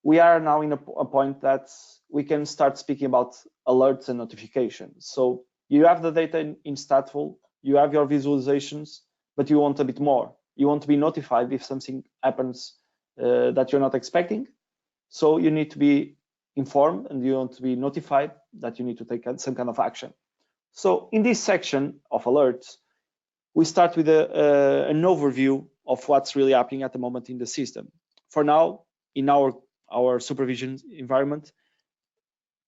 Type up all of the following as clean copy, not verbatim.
we are now in a point that we can start speaking about alerts and notifications. So you have the data in Statful, you have your visualizations, but you want a bit more. You want to be notified if something happens that you're not expecting. So you need to be informed and you want to be notified that you need to take some kind of action. So in this section of alerts, we start with an overview of what's really happening at the moment in the system. For now, in our supervision environment,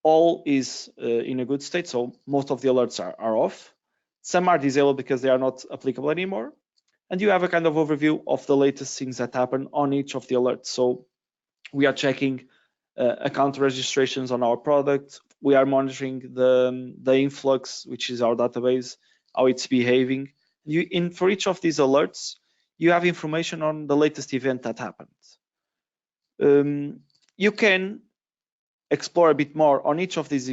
all is in a good state, so most of the alerts are off. Some are disabled because they are not applicable anymore. And you have a kind of overview of the latest things that happen on each of the alerts. So we are checking account registrations on our product. We are monitoring the influx, which is our database, how it's behaving. For each of these alerts, you have information on the latest event that happened. You can explore a bit more on each of these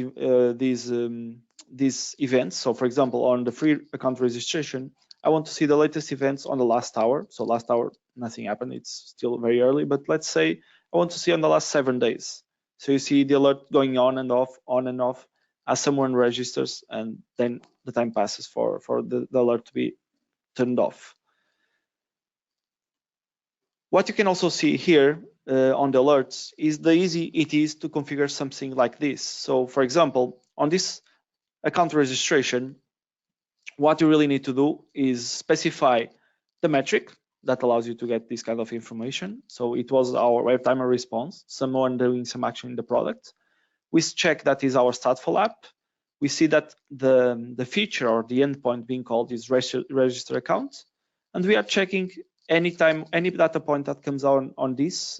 events. So for example, on the free account registration, I want to see the latest events on the last hour. So last hour, nothing happened. It's still very early, but let's say I want to see on the last 7 days. So you see the alert going on and off as someone registers, and then the time passes for the alert to be turned off. What you can also see here on the alerts is the easy it is to configure something like this. So for example, on this account registration, what you really need to do is specify the metric that allows you to get this kind of information. So it was our web timer response, someone doing some action in the product. We check that is our Statful app. We see that the feature or the endpoint being called is register account. And we are checking anytime, any data point that comes on this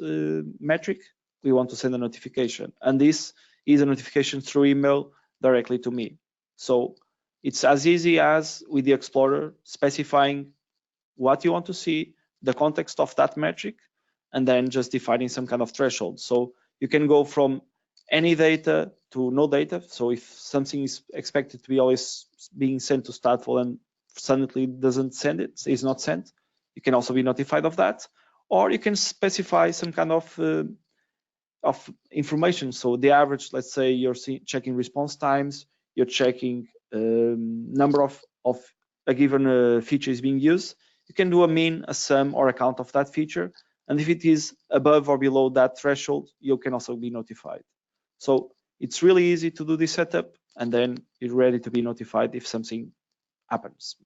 metric, we want to send a notification. And this is a notification through email directly to me. So it's as easy as with the Explorer specifying what you want to see, the context of that metric, and then just defining some kind of threshold. So you can go from any data to no data. So if something is expected to be always being sent to Statful and suddenly doesn't send it, is not sent, you can also be notified of that. Or you can specify some kind of information. So the average, let's say you're checking response times, you're checking number of a given feature is being used. You can do a mean, a sum, or a count of that feature. And if it is above or below that threshold, you can also be notified. So it's really easy to do this setup, and then you're ready to be notified if something happens.